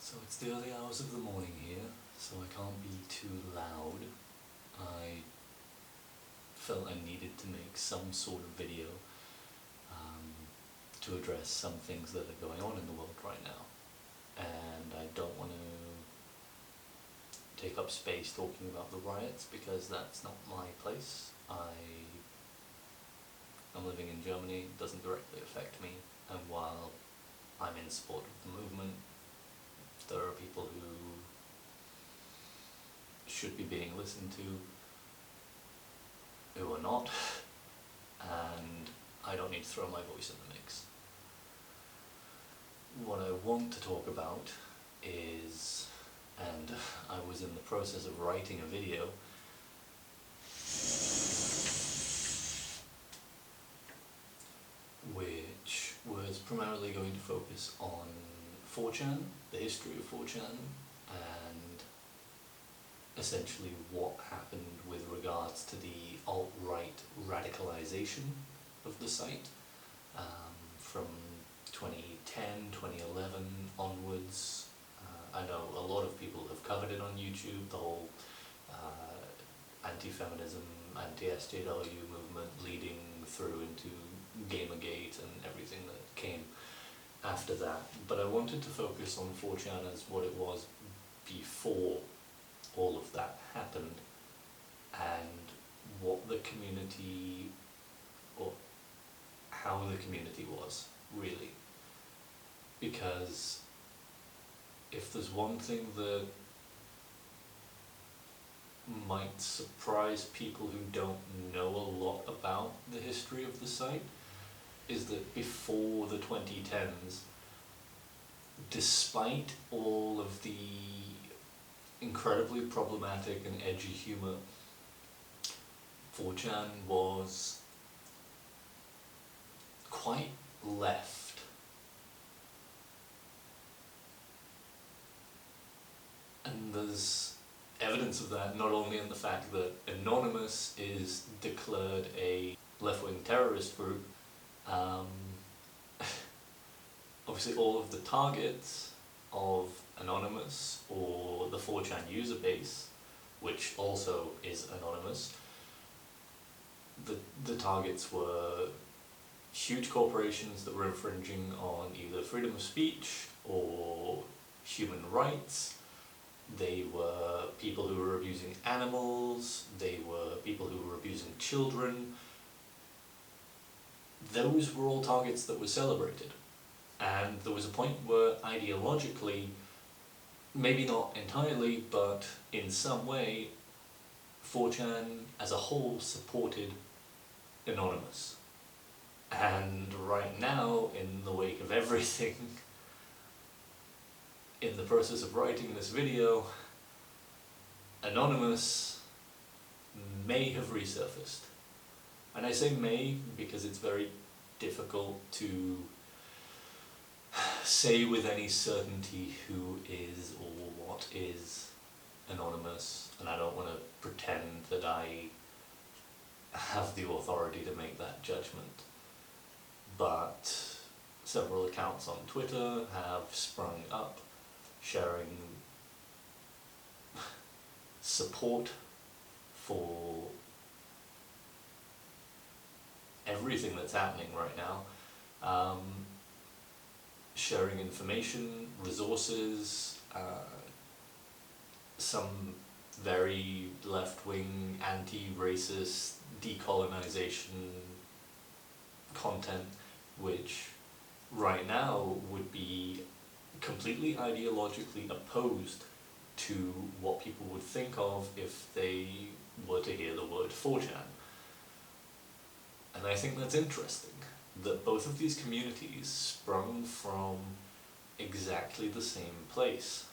So it's the early hours of the morning here, so I can't be too loud. I felt I needed to make some sort of video to address some things that are going on in the world right now. And I don't want to take up space talking about the riots because that's not my place. I'm living in Germany, it doesn't directly affect me, and while I'm in support of the movement, there are people who should be being listened to who are not, and I don't need to throw my voice in the mix. What I want to talk about is, and I was in the process of writing a video, which was primarily going to focus on 4chan, the history of 4chan, and essentially what happened with regards to the alt-right radicalization of the site from 2010, 2011 onwards. I know a lot of people have covered it on YouTube, the whole anti-feminism, anti-SJW movement leading through into Gamergate and everything that came after that. But I wanted to focus on 4chan as what it was before all of that happened, and what the community, or how the community was, really. Because if there's one thing that might surprise people who don't know a lot about the history of the site, is that before the 2010s, despite all of the incredibly problematic and edgy humour, 4chan was quite left. And there's evidence of that not only in the fact that Anonymous is declared a left-wing terrorist group. Obviously all of the targets of Anonymous, or the 4chan user base, which also is anonymous, the targets were huge corporations that were infringing on either freedom of speech or human rights. They were people who were abusing animals, they were people who were abusing children. Those were all targets that were celebrated. And there was a point where ideologically, maybe not entirely, but in some way, 4chan as a whole supported Anonymous. And right now, in the wake of everything, in the process of writing this video, Anonymous may have resurfaced. And I say may because it's very difficult to say with any certainty who is or what is Anonymous, and I don't want to pretend that I have the authority to make that judgment. But several accounts on Twitter have sprung up sharing support for everything that's happening right now, sharing information, resources, some very left-wing, anti-racist, decolonization content, which right now would be completely ideologically opposed to what people would think of if they were to hear the word 4chan. And I think that's interesting, that both of these communities sprung from exactly the same place.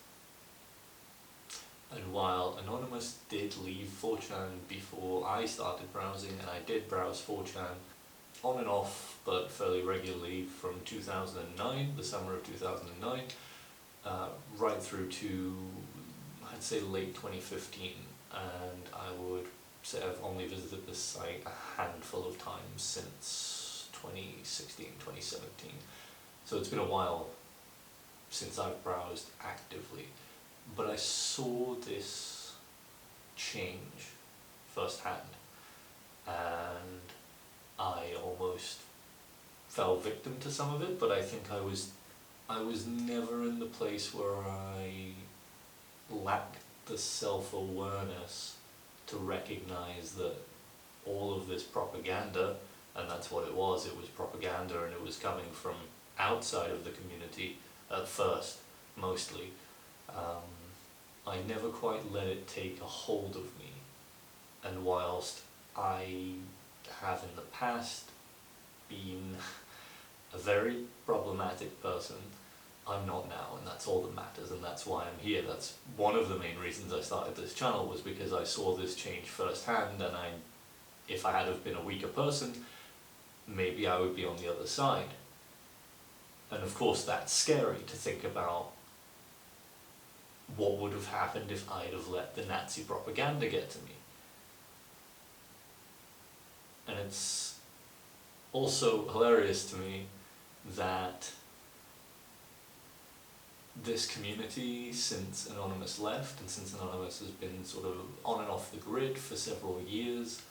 And while Anonymous did leave 4chan before I started browsing, and I did browse 4chan on and off, but fairly regularly from 2009, the summer of 2009, right through to, I'd say, late 2015, and I would say I've only visited this site a handful of times since 2016, 2017. So it's been a while since I've browsed actively, but I saw this change firsthand, and I almost fell victim to some of it, but I think I was never in the place where I lacked the self-awareness to recognize that all of this propaganda, and that's what it was propaganda, and it was coming from outside of the community at first, mostly. I never quite let it take a hold of me, and whilst I have in the past been a very problematic person, I'm not now, and that's all that matters, and that's why I'm here. That's one of the main reasons I started this channel, was because I saw this change firsthand, and if I had have been a weaker person, maybe I would be on the other side. And of course that's scary to think about what would have happened if I'd have let the Nazi propaganda get to me. And it's also hilarious to me that this community, since Anonymous left, and since Anonymous has been sort of on and off the grid for several years,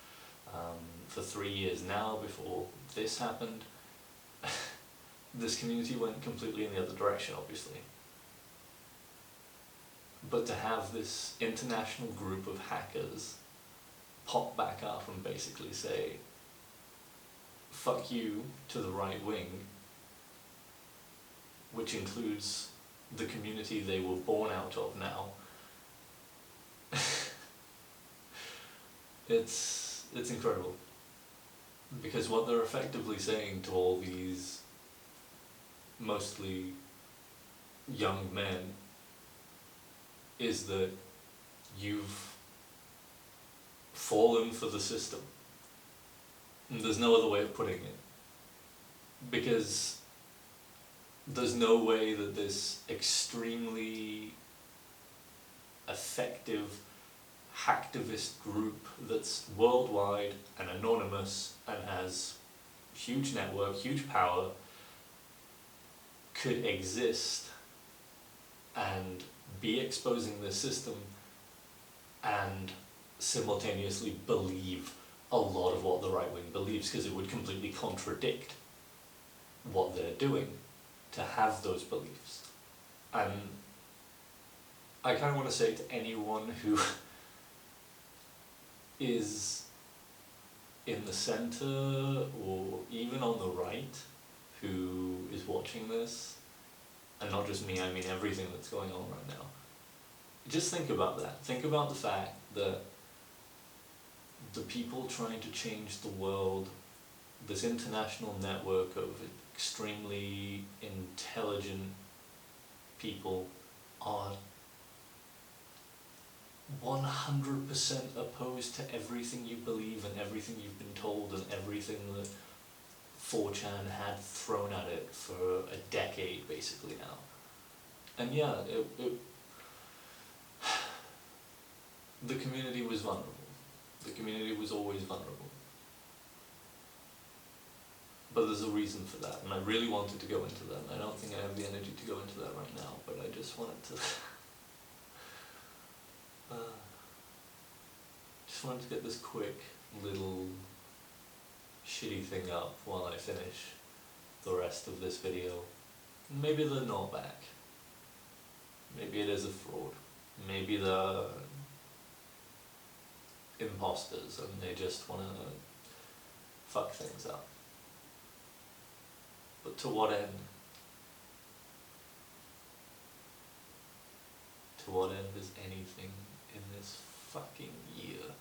for 3 years now before this happened, this community went completely in the other direction, obviously. But to have this international group of hackers pop back up and basically say, fuck you to the right wing, which includes the community they were born out of now, it's incredible. Because what they're effectively saying to all these mostly young men is that you've fallen for the system. And there's no other way of putting it. Because there's no way that this extremely effective hacktivist group that's worldwide and anonymous and has huge network, huge power, could exist and be exposing the system and simultaneously believe a lot of what the right wing believes, because it would completely contradict what they're doing to have those beliefs. And I kind of want to say to anyone who is in the center or even on the right who is watching this, and not just me, I mean everything that's going on right now, just think about that. Think about the fact that the people trying to change the world, this international network of extremely intelligent people, are 100% opposed to everything you believe and everything you've been told and everything that 4chan had thrown at it for a decade basically now. And yeah, the community was vulnerable. The community was always vulnerable. But there's a reason for that, and I really wanted to go into that, and I don't think I have the energy to go into that right now, but I just wanted to just wanted to get this quick little shitty thing up while I finish the rest of this video. Maybe they're not back. Maybe it is a fraud. Maybe they're imposters and they just want to fuck things up. But to what end? To what end is anything in this fucking year?